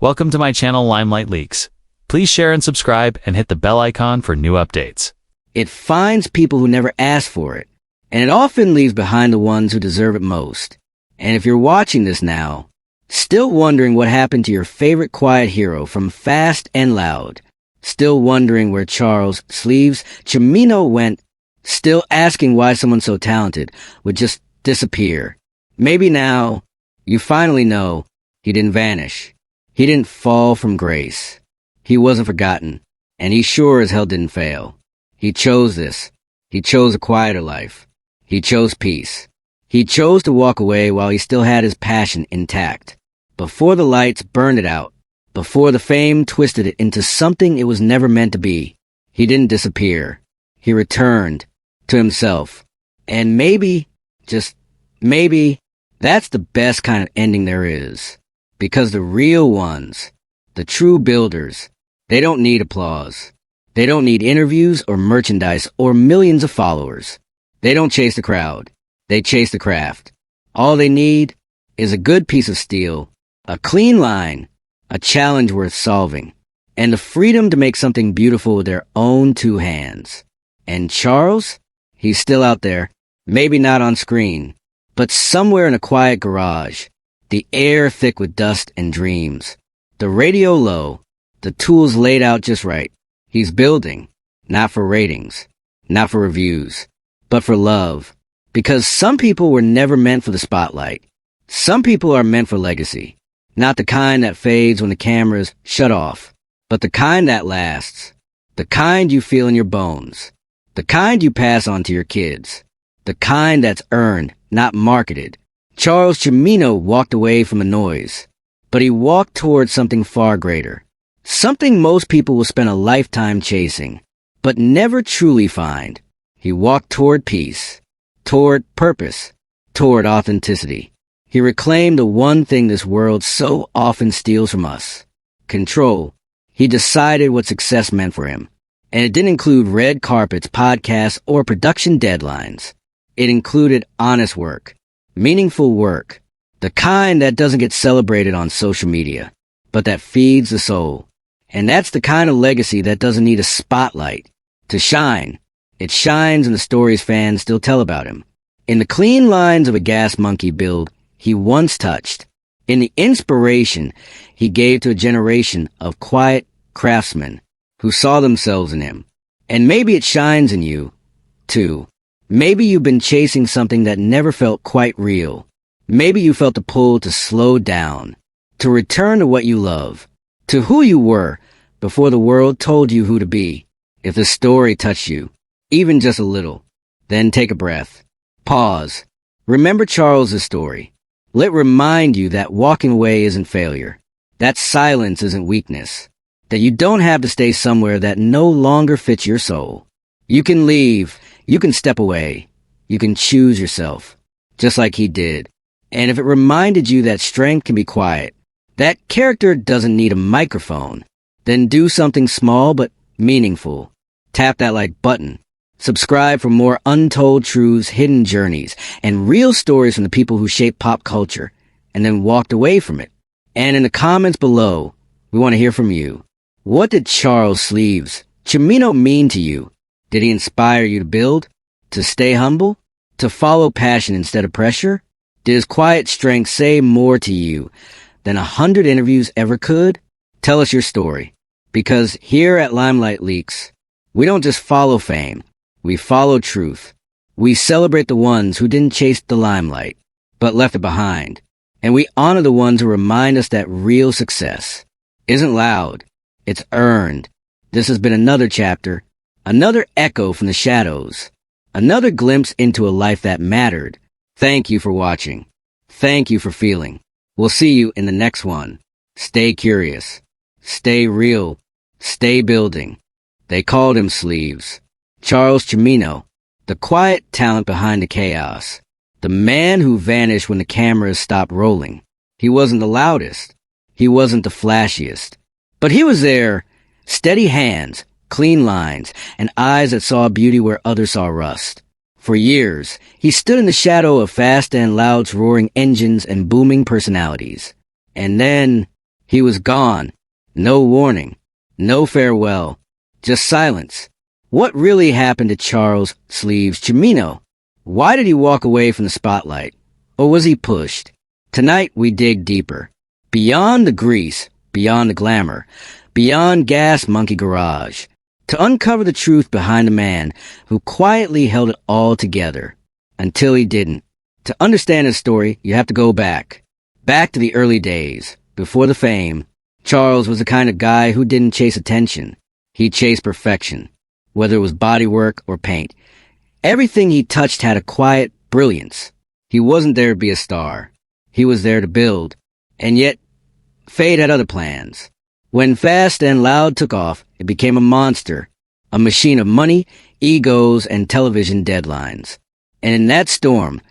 Welcome to my channel Limelight Leaks. Please share and subscribe and hit the bell icon for new updates. It finds people who never asked for it, and it often leaves behind the ones who deserve it most. And if you're watching this now, still wondering what happened to your favorite quiet hero from Fast and Loud, still wondering where Charles Cimino went, still asking why someone so talented would just disappear, maybe now you finally know he didn't vanish. He didn't fall from grace. He wasn't forgotten, and he sure as hell didn't fail. He chose this. He chose a quieter life. He chose peace. He chose to walk away while he still had his passion intact. Before the lights burned it out, before the fame twisted it into something it was never meant to be, he didn't disappear. He returned to himself. And maybe, just maybe, that's the best kind of ending there is. Because the real ones, the true builders, they don't need applause. They don't need interviews or merchandise or millions of followers. They don't chase the crowd. They chase the craft. All they need is a good piece of steel, a clean line, a challenge worth solving, and the freedom to make something beautiful with their own two hands. And Charles? He's still out there, maybe not on screen, but somewhere in a quiet garage, the air thick with dust and dreams, the radio low, the tools laid out just right. He's building, not for ratings, not for reviews, but for love. Because some people were never meant for the spotlight. Some people are meant for legacy. Not the kind that fades when the cameras shut off, but the kind that lasts. The kind you feel in your bones. The kind you pass on to your kids. The kind that's earned, not marketed. Charles Cimino walked away from the noise, but he walked towards something far greater. Something most people will spend a lifetime chasing, but never truly find. He walked toward peace, toward purpose, toward authenticity. He reclaimed the one thing this world so often steals from us: control. He decided what success meant for him. And it didn't include red carpets, podcasts, or production deadlines. It included honest work, meaningful work, the kind that doesn't get celebrated on social media, but that feeds the soul. And that's the kind of legacy that doesn't need a spotlight to shine. It shines in the stories fans still tell about him, in the clean lines of a gas monkey build he once touched, in the inspiration he gave to a generation of quiet craftsmen who saw themselves in him. And maybe it shines in you, too. Maybe you've been chasing something that never felt quite real. Maybe you felt the pull to slow down, to return to what you love, to who you were before the world told you who to be. If the story touched you, even just a little, then take a breath. Pause. Remember Charles's story. Let it remind you that walking away isn't failure, that silence isn't weakness, that you don't have to stay somewhere that no longer fits your soul. You can leave. You can step away. You can choose yourself, just like he did. And if it reminded you that strength can be quiet, that character doesn't need a microphone, then do something small but meaningful. Tap that like button. Subscribe for more untold truths, hidden journeys, and real stories from the people who shaped pop culture and then walked away from it. And in the comments below, we want to hear from you. What did Charles Cimino mean to you? Did he inspire you to build? To stay humble? To follow passion instead of pressure? Did his quiet strength say more to you than 100 interviews ever could? Tell us your story. Because here at Limelight Leaks, we don't just follow fame. We follow truth. We celebrate the ones who didn't chase the limelight, but left it behind. And we honor the ones who remind us that real success isn't loud. It's earned. This has been another chapter. Another echo from the shadows. Another glimpse into a life that mattered. Thank you for watching. Thank you for feeling. We'll see you in the next one. Stay curious. Stay real. Stay building. They called him Sleeves. Charles Cimino, the quiet talent behind the chaos. The man who vanished when the cameras stopped rolling. He wasn't the loudest. He wasn't the flashiest. But he was there. Steady hands, clean lines, and eyes that saw beauty where others saw rust. For years, he stood in the shadow of Fast and Loud's roaring engines and booming personalities. And then, He was gone. No warning. No farewell. Just silence. What really happened to Charles Cimino? Why did he walk away from the spotlight? Or was he pushed? Tonight we dig deeper. Beyond the grease, beyond the glamour, beyond Gas Monkey Garage, to uncover the truth behind a man who quietly held it all together until he didn't. To understand his story, you have to go back. Back to the early days, before the fame. Charles was the kind of guy who didn't chase attention. He chased perfection, whether it was bodywork or paint. Everything he touched had a quiet brilliance. He wasn't there to be a star. He was there to build. And yet, fate had other plans. When Fast and Loud took off, it became a monster, a machine of money, egos, and television deadlines. And in that storm,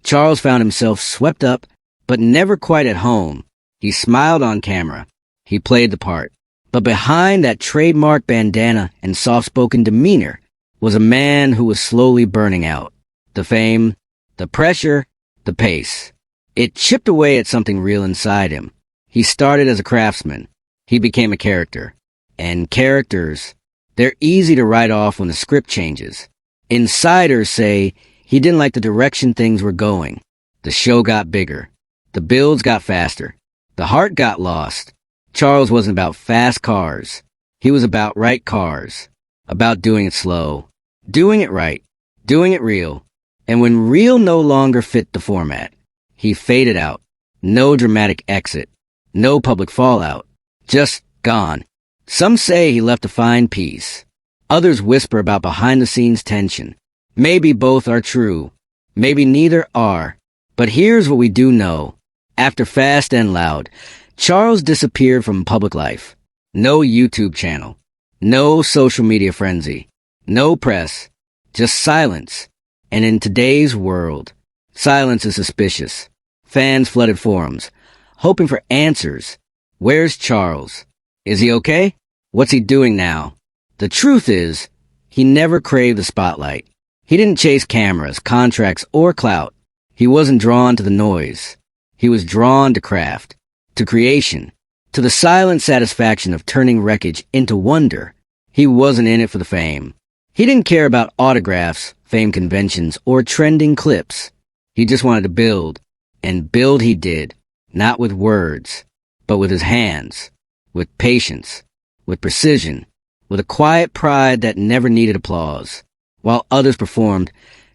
Charles found himself swept up, but never quite at home. He smiled on camera. He played the part. But behind that trademark bandana and soft-spoken demeanor was a man who was slowly burning out. The fame, the pressure, the pace. It chipped away at something real inside him. He started as a craftsman. He became a character. And characters, they're easy to write off when the script changes. Insiders say he didn't like the direction things were going. The show got bigger. The builds got faster. The heart got lost. Charles wasn't about fast cars. He was about right cars. About doing it slow. Doing it right. Doing it real. And when real no longer fit the format, he faded out. No dramatic exit. No public fallout. Just gone. Some say he left to find peace. Others whisper about behind-the-scenes tension. Maybe both are true. Maybe neither are. But here's what we do know. After Fast and Loud, Charles disappeared from public life. No YouTube channel. No social media frenzy. No press. Just silence. And in today's world, silence is suspicious. Fans flooded forums, hoping for answers. Where's Charles? Is he okay? What's he doing now? The truth is, he never craved the spotlight. He didn't chase cameras, contracts, or clout. He wasn't drawn to the noise. He was drawn to craft, to creation, to the silent satisfaction of turning wreckage into wonder. He wasn't in it for the fame. He didn't care about autographs, fame conventions, or trending clips. He just wanted to build, and build he did, not with words, but with his hands, with patience, with precision, with a quiet pride that never needed applause. While others performed,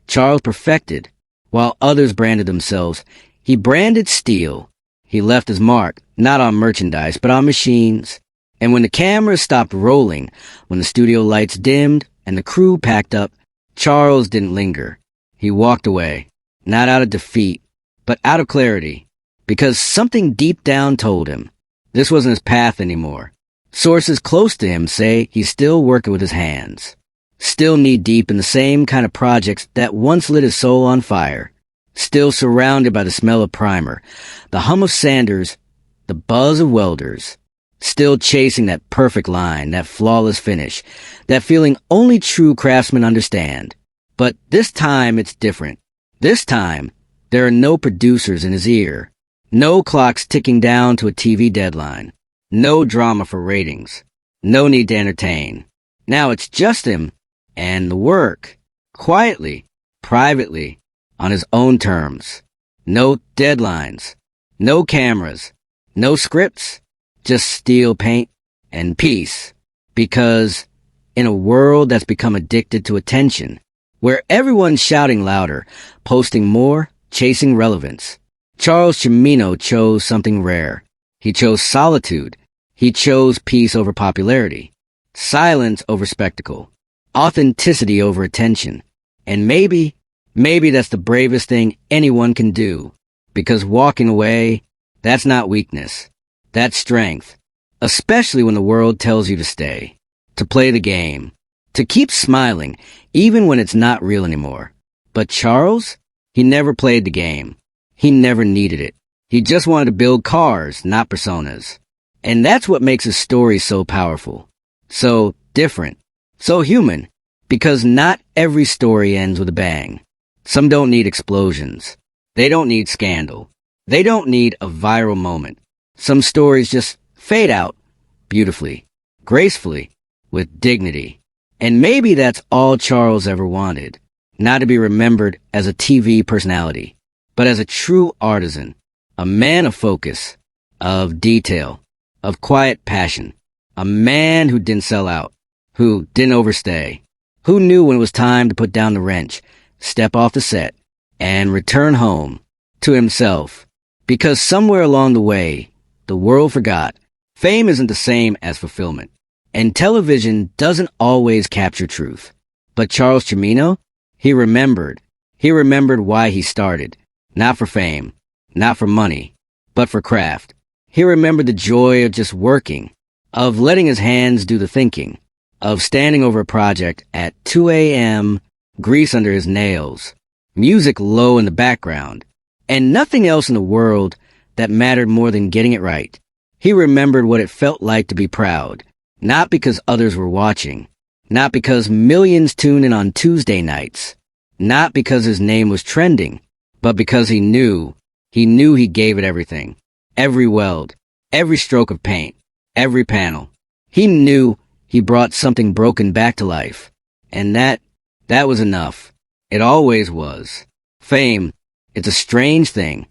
Charles perfected. While others branded themselves, he branded steel. He left his mark, not on merchandise, but on machines. And when the cameras stopped rolling, when the studio lights dimmed and the crew packed up, Charles didn't linger. He walked away, not out of defeat, but out of clarity, because something deep down told him this wasn't his path anymore. Sources close to him say he's still working with his hands, still knee-deep in the same kind of projects that once lit his soul on fire, still surrounded by the smell of primer, the hum of sanders, the buzz of welders, still chasing that perfect line, that flawless finish, that feeling only true craftsmen understand. But this time it's different. This time, there are no producers in his ear, no clocks ticking down to a TV deadline, no drama for ratings, no need to entertain. Now it's just him and the work, quietly, privately, on his own terms. No deadlines, no cameras, no scripts, just steel paint and peace. Because in a world that's become addicted to attention, where everyone's shouting louder, posting more, chasing relevance, Charles Cimino chose something rare. He chose solitude. He chose peace over popularity, silence over spectacle, authenticity over attention. And maybe that's the bravest thing anyone can do, because walking away, that's not weakness. That's strength, especially when the world tells you to stay, to play the game, to keep smiling, even when it's not real anymore. But Charles, he never played the game. He never needed it. He just wanted to build cars, not personas. And that's what makes his story so powerful, so different, so human, because not every story ends with a bang. Some don't need explosions. They don't need scandal. They don't need a viral moment. Some stories just fade out beautifully, gracefully, with dignity. And maybe that's all Charles ever wanted, not to be remembered as a TV personality, but as a true artisan, a man of focus, of detail, of quiet passion, a man who didn't sell out, who didn't overstay, who knew when it was time to put down the wrench, step off the set, and return home to himself. Because somewhere along the way, the world forgot fame isn't the same as fulfillment. And television doesn't always capture truth. But Charles Cimino, he remembered. He remembered why he started. Not for fame, not for money, but for craft. He remembered the joy of just working, of letting his hands do the thinking, of standing over a project at 2 a.m., grease under his nails, music low in the background, and nothing else in the world that mattered more than getting it right. He remembered what it felt like to be proud, not because others were watching, not because millions tuned in on Tuesday nights, not because his name was trending, but because he knew he gave it everything. Every weld, every stroke of paint, every panel. He knew he brought something broken back to life. And that was enough. It always was. Fame, it's a strange thing.